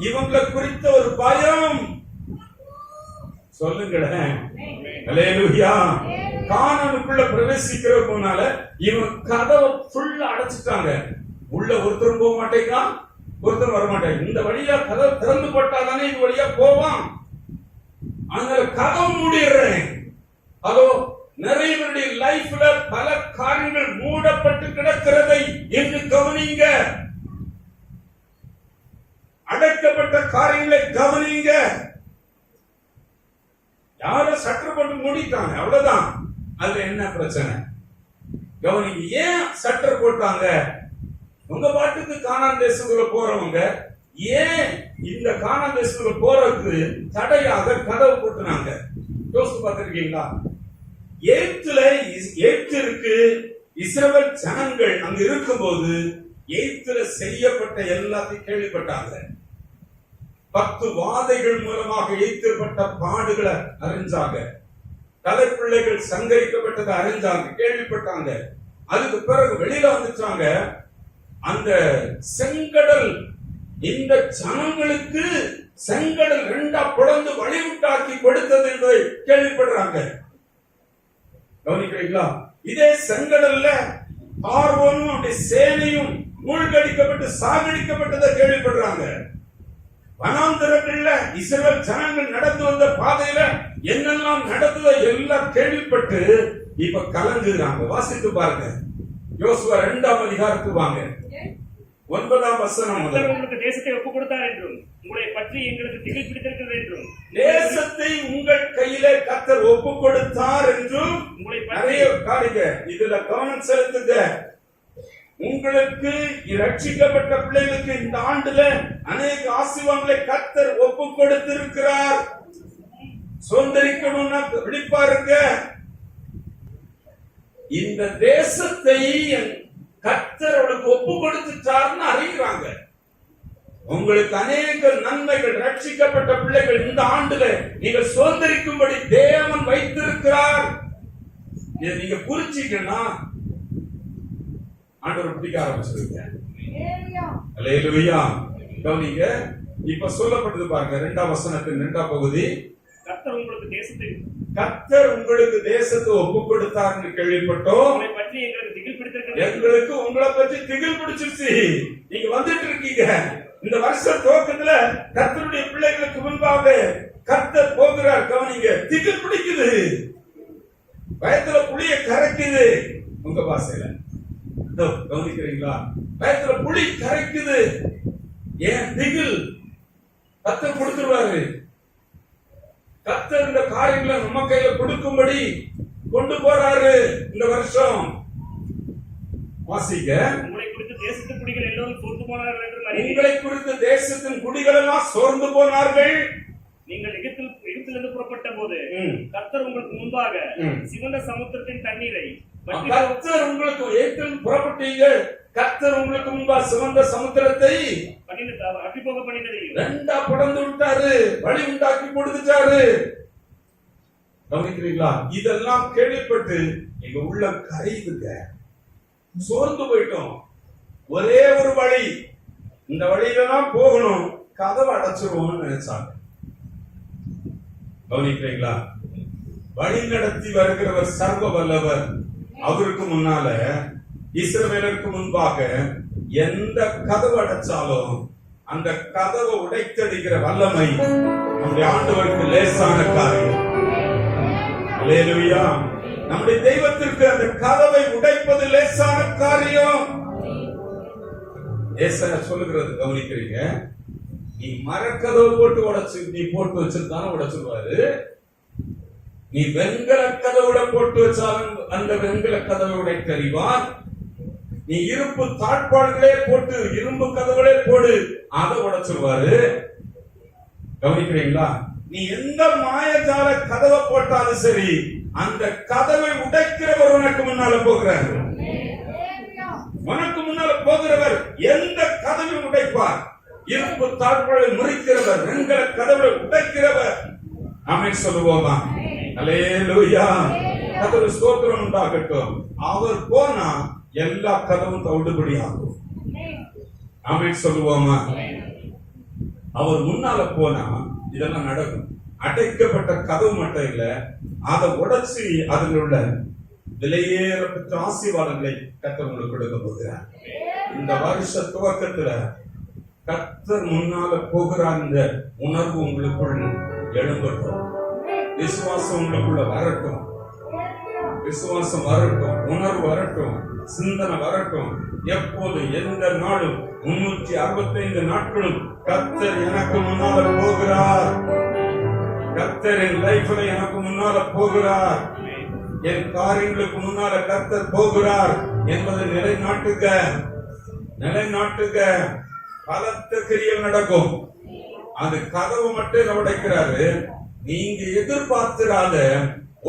இவங்களை குறித்த ஒரு பயம். சொல்லுங்களேன். அல்லேலூயா. கானானுக்குள்ள பிரவேசிக்கிற முன்னால இவன் கதவை ஃபுல்லா அடைச்சிட்டாங்க. உள்ள ஒருத்தரும் போக மாட்டேங்கிறான், ஒருத்தர் வர மாட்டேங்க. இந்த வழியா கதவை திறந்து போட்டாதானே இது வழியா போவான். அதனால கதவு மூடிடுறேன். அதோ நிறைய பேருடைய லைஃப்ல பல காரியங்கள் மூடப்பட்டு கிடக்கிறதை என்று கவனிங்க. அடைக்கப்பட்ட காரியங்களை கவனிங்க. யாரும் சட்டை போட்டு மூடிட்டாங்க, அவ்வளவுதான். அதுல என்ன பிரச்சனை? கவனிங்க, ஏன் சட்டை போட்டாங்க? உங்க பாட்டுக்கு கானான் தேசத்துக்குள்ள போறவங்க ஏன் இந்த கானான் தேசத்துக்குள்ள போறதுக்கு தடையாக கதவு போட்டுனாங்க? யோசித்து பார்த்திருக்கீங்களா? எகிப்திற்கு இஸ்ரவேல் ஜனங்கள் அங்க இருக்கும்போது எகிப்தில செய்யப்பட்ட எல்லாத்தையும் கேள்விப்பட்டாங்க. 10 வாதைகள் மூலமாக எகிப்திற்பட்ட பாடுகளை அறிஞ்சாங்க. தலைப்பிள்ளைகள் சங்கரிக்கப்பட்டதை அறிஞ்சாங்க, கேள்விப்பட்டாங்க. அதுக்கு பிறகு வெளியில வந்துட்டாங்க. அந்த செங்கடல் இந்த ஜனங்களுக்கு செங்கடல் 2ஆ பிளந்து வழிவிட்டாக்கி கொடுத்தது என்பதை கேள்விப்படுறாங்க. கவனிக்கிறீங்களா? இதே செங்கடல்ல பார்வோனும் அப்படி சேனையும் மூழ்கடிக்கப்பட்டு சாகடிக்கப்பட்டதை கேள்விப்படுறாங்க. வனாந்தரங்கள்ல இஸ்ரவேல் ஜனங்கள் நடந்து வந்த பாதையில என்னெல்லாம் நடந்ததோ எல்லாம் கேள்விப்பட்டு இப்ப கலங்குறாங்க. வாசித்து பாருங்க, யோசுவா 2ஆம் அதிகாரத்துக்கு வாங்க. 9ஆம் வசனம் முதல். உங்களுக்கு தேசத்தை ஒப்பு கொடுத்தார் என்றும் உங்களை பற்றி எங்களுக்கு திகில் பிடித்திருக்கிறது என்றும், தேசத்தை உங்கள் கையிலே கர்த்தர் ஒப்பு கொடுத்தார் என்றும் உங்களை நிறைய காரிங்க. இதுல கவனம் செலுத்துங்க. உங்களுக்கு ரட்சிக்கப்பட்ட பிள்ளைகளுக்கு இந்த ஆண்டுல அநேக ஆசீர்வாதங்களை கர்த்தர் ஒப்பு கொடுத்திருக்கிறார். சுதந்திரிக்கணும்னா விழிப்பாருங்க. இந்த தேசத்தை கர்த்தர் அவளுக்கு ஒப்பு கொடுத்துட்டார்னு அறிகிறாங்க. உங்களுக்கு அநேக நன்மைகள், ரட்சிக்கப்பட்ட பிள்ளைகள் இந்த ஆண்டுல நீங்கள் சுதந்திரிக்கும்படி தேவன் வைத்திருக்கிறார். இதை நீங்க புரிஞ்சிக்கன்னா ஆண்டவர் பிடிக்க ஆரம்பிச்சிருங்க. அல்லேலூயா. கவனிங்க, இப்ப சொல்லப்பட்டது பாருங்க, 2ஆம் வசனத்தின் 2ஆம் பகுதி. கர்த்தர் உங்களுக்கு தேசத்தை ஒப்பு கொடுத்தார்னு கேள்விப்பட்டோம். உங்களை பற்றி எங்களுக்கு திகில் பிடித்திருக்கிறது. எங்களுக்கு உங்களை பற்றி திகில் பிடிச்சிருச்சு. நீங்க வந்துட்டு இருக்கீங்க. இந்த வருஷ துவக்கத்துல கர்த்தருடைய பிள்ளைகளுக்கு முன்பாக கர்த்தர் போகிறார். கவனிங்க, திகில் பிடிக்குது, பயத்துல புளிய கரைக்குது. உங்க பாசையில கவனிக்கிறீங்களா? பயத்துல புளி கரைக்குது. ஏன் திகில்? கர்த்தர் கொடுத்துருவாரு. கர்த்தர் இந்த காரியங்களை நம்ம கையில கொடுக்கும்படி கொண்டு போறாரு இந்த வருஷம். வாசிக்க, உங்களை குறித்து தேசத்தின் குடிகள் எல்லோரும் சோர்ந்து போனார்கள் என்று உங்களை குறித்து தேசத்தின் குடிகள் எல்லாம் சோர்ந்து போனார்கள். நீங்கள் எகிப்திலிருந்து புறப்பட்ட போது கர்த்தர் உங்களுக்கு முன்பாக சிவந்த சமுத்திரத்தின் தண்ணீரை, கர்த்தர் உங்களுக்கு எகிப்தில் புறப்பட்டீர்கள், கர்த்தர் உங்களுக்கு முன்பாக சிவந்த சமுத்திரத்தை அப்பிப்போக பண்ணினதையும் 2ஆ பிளந்து விட்டாரு, வழி உண்டாக்கி கொடுத்துட்டாரு. கவனிக்கிறீங்களா? இதெல்லாம் கேள்விப்பட்டு எங்க உள்ள கரையுதுங்க. சோர்ந்து போயிட்டோம். ஒரே ஒரு வழி, இந்த வழியில தான் போகணும், கதவை அடைச்சிருவோம்னு நினைச்சாங்க. கவனிக்கிறீங்களா? வழி நடத்தி வருகிறவர் சர்வ வல்லவர். அவருக்கு முன்னால இஸ்ரவேலருக்கு முன்பாக எந்த கதவு அடைச்சாலும் அந்த கதவை உடைத்தடிக்கிற வல்லமை நம்முடைய ஆண்டவருக்கு லேசான காரியம். அல்லேலூயா. நம்முடைய தெய்வத்திற்கு அந்த கதவை உடைப்பது லேசான காரியம். ஏசாயா சொல்லுகிறது கவனிக்கிறீங்க. நீ மரக்கதவு போட்டு உடைச்சு நீ போட்டு வச்சிருந்தாலும் உடைச்சிருவாரு. நீ வெண்கல கதவுட போட்டு வச்சாலும் அந்த வெண்கல கதவை உடைத்தறிவார். நீ இரும்பு தாழ்பாடுகளே போட்டு இரும்பு கதவுகளே போடு, அதை உடைச்சிருவாரு. கவனிக்கிறீங்களா? நீ எந்த மாயஜால கதவை போட்டாலும் சரி, அந்த கதவை உடைக்கிறவர் உனக்கு முன்னால போகிறார். உனக்கு முன்னால போகிறவர் எந்த கதவை உடைப்பார்? இரும்பு தாழ்பாடை முறிக்கிறவர், வெண்கல கதவை உடைக்கிறவர். ஆமென் சொல்லுவோமா? அல்லேலூயா. கர்த்தருக்கு ஸ்தோத்திரம் உண்டாகட்டும். அவர் போனா எல்லா கதவும் தவிடுபடி ஆகும். ஆமென் சொல்லுவோமா? அவர் முன்னால போனா இதெல்லாம் நடக்கும். அடைக்கப்பட்ட கதவு மட்டும் இல்ல, அதை உடைச்சு அதில் உள்ள விலையேறப்பட்ட ஆசீர்வாதங்களை கர்த்தர் உங்களுக்கு கொடுக்க போகிறார். இந்த வருஷ துவக்கத்துல கர்த்தர் முன்னால போகிறார். இந்த உணர்வு உங்களுக்குள் எழும்பட்டும். விசுவாசம் உங்களுக்குள்ள வரட்டும். விசுவாசம் வரட்டும், உணர்வு வரட்டும், சிந்தனை வரட்டும். எப்போது எந்த நாளும் 365 நாட்களும் கர்த்தர் எனக்கு முன்னால போகிறார். கர்த்தர் கர்த்தர் என் லைஃப்ல எனக்கு முன்னால போகிறார், என் காரியங்களுக்கு முன்னால கர்த்தர் போகிறார் என்பதை நிலைநாட்டுக. பலத்த கிரியை நடக்கும். அது கதவு மட்டும் உடைக்கிறாரு. நீங்க எதிர்பார்த்திராத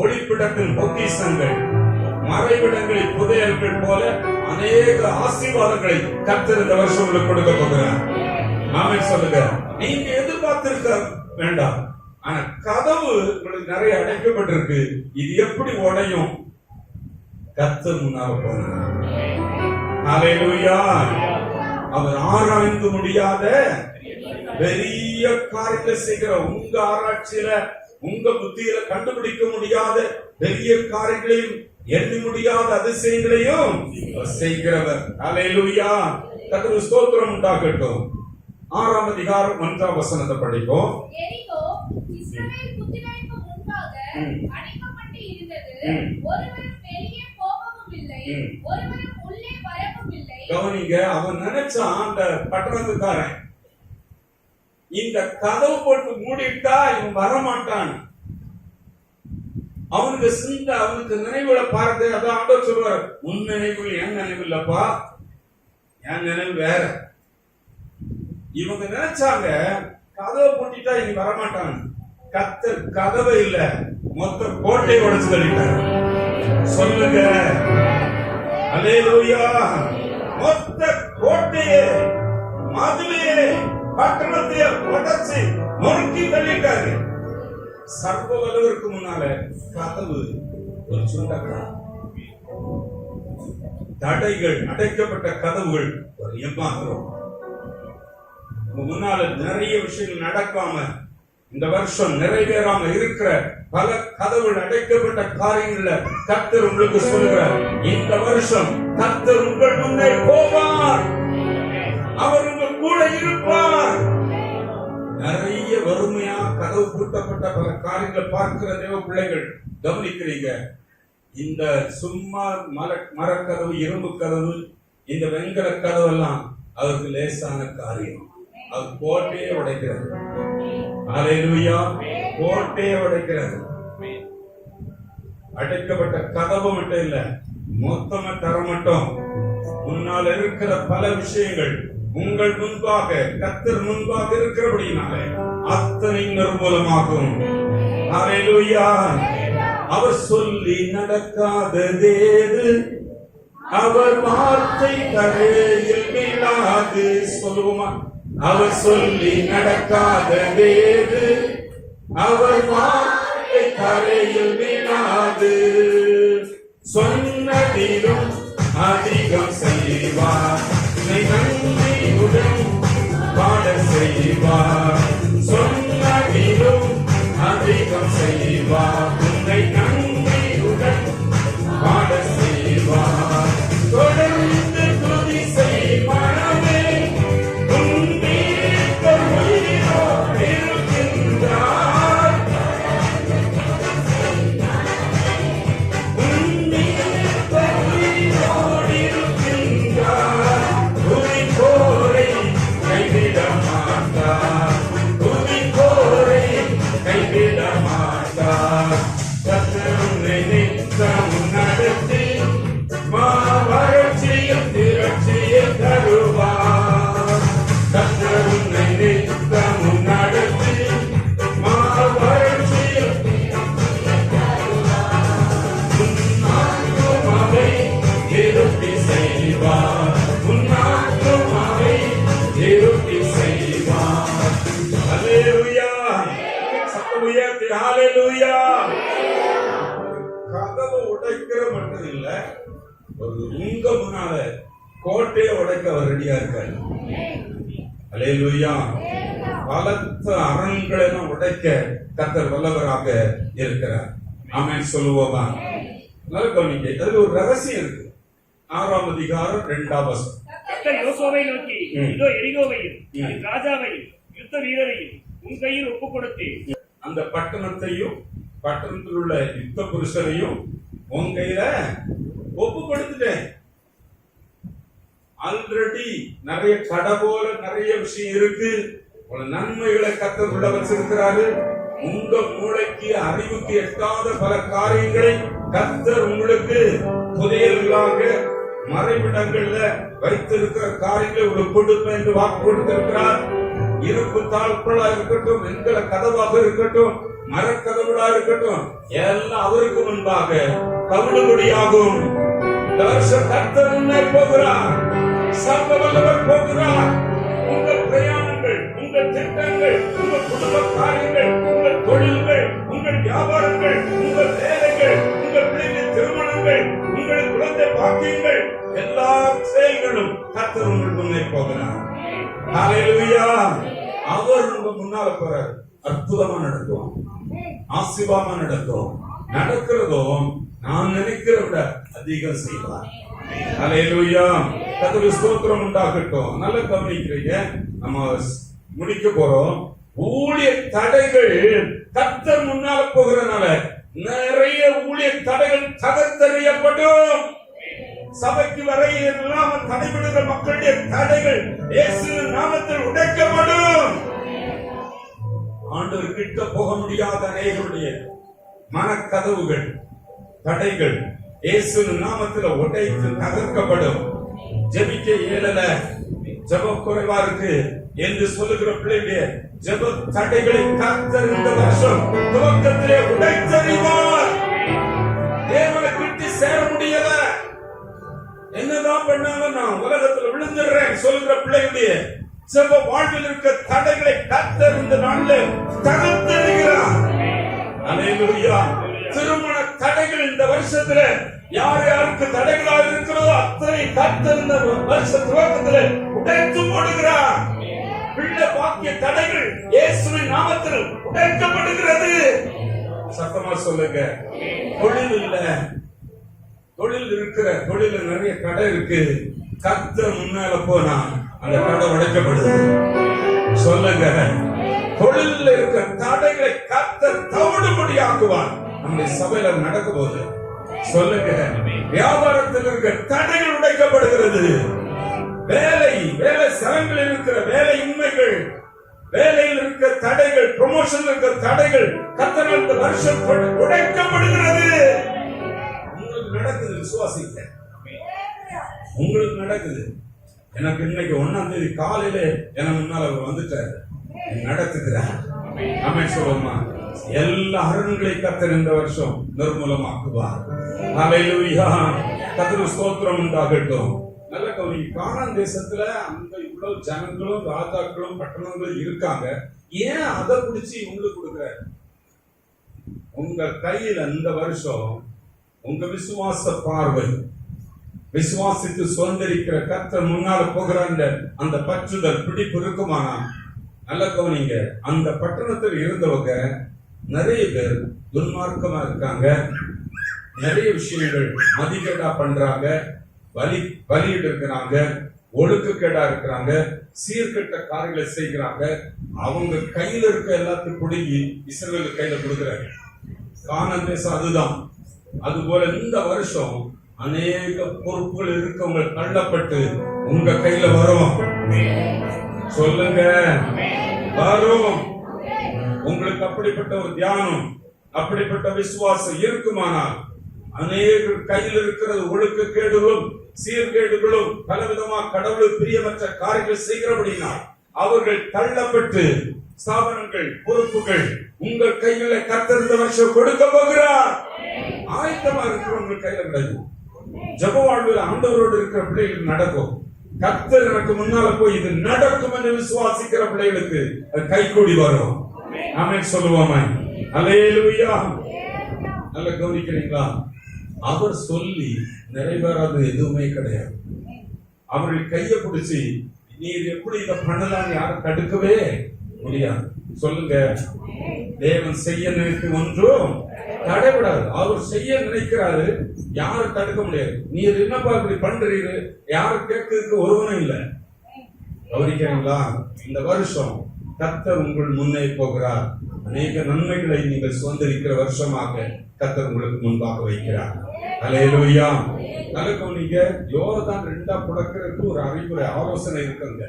ஒளிப்பிடத்தில் பொக்கிஷங்கள், மறைவிடங்களில் புதையல்கள் போல அநேக ஆசீர்வாதங்களை கர்த்தர் இந்த வருஷம் உங்களுக்கு கொடுக்க போகிறார். ஆமென் சொல்லுங்க. நீங்க எதிர்பார்த்திருக்க வேண்டாம், ஆனா கதவு உங்களுக்கு நிறைய அடைக்கப்பட்டிருக்கு. இது எப்படி உடையும்? கர்த்தர் முன்னால போகிறார். ஹல்லேலூயா. அவர் ஆராய்ந்து முடியாத பெரிய காரியத்தை செய்கிற, உங்க ஆராய்ச்சியில உங்க புத்தியில கண்டுபிடிக்க முடியாத பெரிய காரியங்களையும் எண்ணி முடியாத அதிசயங்களையும் செய்கிறவர். ஹல்லேலூயா. கர்த்தருக்கு ஸ்தோத்திரம் உண்டாகட்டும். 6ஆம் அதிகாரம் 1ஆம் வசனத்தை படிப்போம். எரிகோ இஸ்ரவேல் புத்திரனுக்கு முன்பாக அடைக்கப்பட்டு இருந்தது. ஒருவரும் வெளியே போகவும் இல்லை, ஒருவரும் உள்ளே வரவும் இல்லை. கவனிங்க, அவன் நினைச்சான் அந்த பட்டணத்துக்காரன், இந்த கதவு போட்டு மூடிட்டா இவன் வரமாட்டான். அவனுக்கு சிந்த, அவனுக்கு நினைவுல பார்த்து, அதான் ஆண்டவர் சொல்வார், உன் நினைவுகள் என் நினைவு இல்லப்பா, என் நினைவு வேற. இவங்க நினைச்சாங்க கதவை பூட்டிட்டா இங்க வரமாட்டான். கர்த்தர் கதவை இல்ல, மொத்த கோட்டையை உடைச்சு தள்ளிட்டார். சொல்லுங்க அல்லேலூயா. மொத்த கோட்டையே, மதிலே, பட்டணத்தையே உடைச்சு நொறுக்கி தள்ளிட்டாரு. சர்வ வல்லவருக்கு முன்னால கதவு ஒரு சுண்டக்கா. தடைகள், அடைக்கப்பட்ட கதவுகள் ஒரு எம்மாத்திரம். முன்னால நிறைய விஷயங்கள் நடக்காம, இந்த வருஷம் நிறைவேறாம இருக்கிற பல கதவுகள், அடைக்கப்பட்ட காரியங்கள்ல கர்த்தர் உங்களுக்கு சொல்லுகிறார், இந்த வருஷம் கர்த்தர் உங்கள் முன்னே போவார், அவர் உங்கள் கூட இருப்பார். நிறைய வறுமையா கதவு பூட்டப்பட்ட பல காரியங்களை பார்க்கிற தேவ பிள்ளைகள் கவனிக்கிறீங்க. இந்த சும்மா மரக்கதவு, இரும்பு கதவு, இந்த வெண்கல கதவு எல்லாம் அவருக்கு லேசான காரியம். அது கோட்டையை உடைக்கிறது. அல்லேலூயா. கோட்டையை உடைக்கிறது. அடைக்கப்பட்ட கதவு மட்டும் இல்ல, மொத்தமா தர மட்டும் முன்னால் இருக்கிற பல விஷயங்கள் உங்கள் முன்பாக, கர்த்தர் முன்பாக இருக்கிறபடினாலே அத்தனை நிர்மூலமாகும். அல்லேலூயா. அவர் சொல்லி நடக்காததேது, அவர் வார்த்தை தரையில் விழாது. சொல்லுவோமா? அவர் சொல்லி நடக்காததேது, அவர் வார்த்தை தரையில் விழாது. சொன்னதிலும் அதிகம் செய்வார், நன்றியுடன் பாட செய்வார். சொன்னதிலும் அதிகம் செய்வார், உன்னை நன்றியுடன் பாட செய்வார். தொடர்ந்து துதி செய்வாரே, உன் மீட்பர் உயிரோடு இருக்கின்றார். உன் மீட்பர் உயிரோடு இருக்கின்றார். துதிப்போரை கைவிட மாட்டார், துதிப்போரை கைவிட மாட்டார். கர்த்தர் உன்னை நித்தமும் நடத்தி வறட்சியில் திரட்சியை தருவார். கர்த்தர் உன்னை நித்தமும் நடத்தி வறட்சியில் உன்னாத்துமாவை திருப்தி செய்வார், உன்னாத்துமாவை திருப்தி செய்வார். அல்லேலூயா. சத்தம் உயர்த்தி ஹல்லேலூயா. கதவை உடைக்கிற மட்டும் இல்ல, ஒரு உங்க முன்னால கோட்டையை உடைக்க அவர் ரெடியா இருக்காரு. அல்லேலூயா. பலத்த அரண்களை உடைக்க கர்த்தர் வல்லவராக இருக்கிறார். ஆமென் சொல்லுவோமா? நல்ல கவனிங்க, அதுல ஒரு ரகசியம் இருக்கு. 6ஆம் அதிகாரம் 2ஆம் வசனம். கர்த்தர் யோசுவாவை நோக்கி, இதோ எரிகோவையும் அதன் ராஜாவையும் யுத்த வீரரையும் உன் கையில் ஒப்புக் கொடுத்தேன். அந்த பட்டணத்தையும் பட்டணத்தில் உள்ள யுத்த புருஷரையும் உன் கையில ஒப்பு கொடுத்துட்டேன். ஆல்ரெடி நிறைய கடை போல நிறைய விஷயம் இருக்கு. நன்மைகளை கர்த்தர் உள்ள வச்சிருக்கிறாரு. உங்க மூளைக்கு அறிவுக்கு எட்டாத பல காரியங்களை கர்த்தர் உங்களுக்கு புதையல்களாக மறைவிடங்கள்ல வைத்திருக்கிற காரியங்களை உங்களுக்கு கொடுப்பேன் என்று வாக்கு கொடுத்திருக்கிறார். இருப்பு தாழ்களா இருக்கட்டும், வெண்கல கதவாக இருக்கட்டும், மரக்கதவுகளா இருக்கட்டும், எல்லாம் அவருக்கு முன்பாக தவிடுபடியாகும். இந்த வருஷம் கர்த்தர் முன்னே போகிறார், சர்வ வல்லவர் போகிறார். உங்கள் பிரயாணங்கள், உங்கள் திட்டங்கள், உங்கள் குடும்ப காரியங்கள், உங்கள் தொழில்கள், உங்கள் வியாபாரங்கள், உங்கள் வேலைகள், உங்கள் பிள்ளைகளின் திருமணங்கள், உங்கள் குழந்தை பாக்கியங்கள், எல்லா செயல்களும் கர்த்தர் உங்கள் முன்னே போகிறார். ஹல்லேலூயா. அவர் உங்க முன்னால போறார். அற்புதமா நடக்கும், ஆசீர்வாதமா நடக்கும். நடக்கிறதும் நான் நினைக்கிறத விட அதிகம் செய்வார். ஹல்லேலூயா. கர்த்தருக்கு ஸ்தோத்திரம் உண்டாகட்டும். நல்லா கவனிக்கிறீங்க. நம்ம முடிக்க போறோம். ஊழிய தடைகள் கர்த்தர் முன்னால போகிறனால நிறைய ஊழிய தடைகள் தகர்த்தெறியப்படும். சபைக்கு வரையிலாம் தடைபடுகிற மக்களுடைய தடைகள் இயேசுவின் நாமத்தில் உடைக்கப்படும். ஆண்டவர் கிட்ட போக முடியாத அநேகருடைய மனக்கதவுகள், தடைகள் இயேசுவின் நாமத்தில் உடைத்து தகர்க்கப்படும். ஜெபிக்க இயலல, ஜெபம் குறைவா இருக்கு என்று சொல்லுகிற பிள்ளைகளுடைய ஜெப தடைகளை கர்த்தர் இந்த வருஷம் துவக்கத்திலே உடைத்தறிவார். தேவனை கிட்ட சேர முடியல, என்னதான் பண்ணாலும் நான் உலகத்துல விழுந்துடுறேன் சொல்லுகிற பிள்ளைகளுடைய ஜெப வாழ்வில் இருக்க தடைகளை கர்த்தர் இந்த நாள்ல தகர்த்தெறிகிறார். ஹல்லேலூயா. திருமண தடைகள் இந்த வருஷத்துல யார் யாருக்கு தடைகளாக இருக்கிறதோ அத்தனை கர்த்தர் இந்த வருஷ துவக்கத்துல உடைத்து போடுகிறார். பிள்ளை பாக்கிய தடைகள் இயேசுவின் நாமத்தில் உடைக்கப்படுகிறது. சத்தமா சொல்லுங்க. தொழில் இல்ல, தொழில் இருக்கிற தொழில நிறைய கடை இருக்கு. கர்த்தர் முன்னால போனா அந்த கடை உடைக்கப்படுது. சொல்லுங்க. தொழில இருக்கிற தடைகளை கர்த்தர் தவிடுபடியாக்குவார். நம்முடைய சபையில நடக்க போகுது. சொல்லுங்க. வியாபாரத்தில் இருக்கிற தடைகள் உடைக்கப்படுகிறது. வேலை ஸ்தலங்களில் இருக்கிற வேலையின்மைகள், வேலையில் இருக்கிற தடைகள், ப்ரமோஷன் இருக்கிற தடைகள் கர்த்தர் இந்த வருஷம் உடைக்கப்படுகிறது. உங்களுக்கு நடக்குது, விசுவாசிக்க. உங்களுக்கு நடக்குது. எனக்கு இன்னைக்கு 1ஆம் தேதி காலையில என முன்னால் அவர் வந்துட்டாரு. நடக்குகிறார். ஆமென் சொல்லுமா. எல்லா அரண்களை கர்த்தர் இந்த வருஷம் நிர்மூலமாக்குவார். ஹல்லேலூயா. கர்த்தருக்கு ஸ்தோத்திரம் உண்டாகட்டும். நல்ல கவனி. கானான் தேசத்துல அந்த இவ்வளவு ஜனங்களும் ராஜாக்களும் பட்டணங்களும் இருக்காங்க. ஏன் அதை பிடிச்சி உங்களுக்கு கொடுக்குறாரு? உங்க கையில இந்த வருஷம் உங்க விசுவாச பார்வை, விசுவாசித்து சுதந்திரிக்கிற கர்த்தர் முன்னால போகிற அந்த பற்றுதல் பிடிப்பு இருக்குமானா நல்ல கவனிங்க. அந்த பட்டணத்தில் இருந்தவங்க நிறைய பேர் துன்மார்க்கமா இருக்காங்க. நிறைய விஷயங்கள் மதிகேடா பண்றாங்க, பலியிட்டு இருக்கிறாங்க, ஒழுக்கக்கேடா இருக்கிறாங்க, சீர்கெட்ட காரியங்களை செய்கிறாங்க. அவங்க கையில இருக்க எல்லாத்தையும் பிடுங்கி இஸ்ரவேல் கையில கொடுக்குறாங்க. கானான் தேசம் அதுதான். அதுபோல இந்த வருஷம் அநேக பொறுப்புகள் இருக்கவங்க தள்ளப்பட்டு உங்க கையில வரும். சொல்லுங்க, வரும். உங்களுக்கு அப்படிப்பட்ட ஒரு தியானம், அப்படிப்பட்ட விசுவாசம் இருக்குமானால் அநேகர் கையில் இருக்கிறது ஒழுக்கக்கேடுகளும் சீர்கேடுகளும் பலவிதமா கடவுளுக்கு பிரியமற்ற காரியங்கள் செய்கிறபடினால் அவர்கள் தள்ளப்பட்டு ஸ்தாபனங்கள், பொறுப்புகள் உங்கள் கையில கர்த்தர் இந்த வருஷம் கொடுக்க போகிறார். ஆயத்தமா இருக்கிறவங்க கையில கிடைக்கும். ஜெப வாழ்வில் ஆண்டவரோடு இருக்கிற பிள்ளைகள் நடக்கும். கர்த்தர் எனக்கு முன்னால போய் இது நடக்கும் என்று விசுவாசிக்கிற பிள்ளைகளுக்கு அது கைகூடி வரும். ஆமென் சொல்லுவோமே. அல்லேலூயா. நல்ல கவனிக்கிறீங்களா? அவர் சொல்லி நிறைவேறாத எதுவுமே கிடையாது. அவர்கள் கையை பிடிச்சி நீர் எப்படி இதை பண்ணலாம் யாரும் தடுக்கவே முடியாது. சொல்லுங்க. தேவன் செய்ய நினைத்து ஒன்றும் தடைபடாது. அவர் செய்ய நினைக்கிறாரு, யாரும் தடுக்க முடியாது. நீர் என்னப்பா இப்படி பண்றீரு, யாரும் கேட்கறதுக்கு ஒருவனும் இல்லை. கவனிக்கிறீங்களா? இந்த வருஷம் கர்த்தர் உங்கள் முன்னே போகிறார். அநேக நன்மைகளை நீங்கள் சுதந்திரிக்கிற வருஷமாக கர்த்தர் உங்களுக்கு முன்பாக வைக்கிறார். அல்லேலூயா. நல்ல கவனிங்க. யோர்தான் 2ஆ புடக்கிறதுக்கு ஒரு அறிவுரை, ஆலோசனை இருக்குங்க.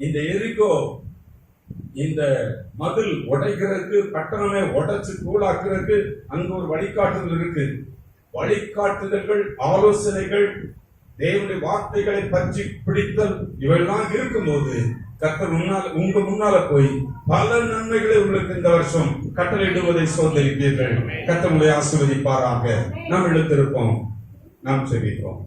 இந்த எரிகோ இந்த மதில் உடைக்கிறதுக்கு, பட்டணமே உடைச்சு தூளாக்குறதுக்கு அங்க ஒரு வழிகாட்டுதல் இருக்கு. வழிகாட்டுதல்கள், ஆலோசனைகள், தேவனுடைய வார்த்தைகளை பற்றி பிடித்தல், இவையெல்லாம் இருக்கும்போது கர்த்தர் உங்க முன்னால போய் பல நன்மைகளை உங்களுக்கு இந்த வருஷம் கட்டளையிடுவதை சோதரிப்பீர்கள். கர்த்தர் உங்களை ஆசீர்வதிப்பாராக. நாம் எழுந்திருப்போம், நாம் செபிப்போம்.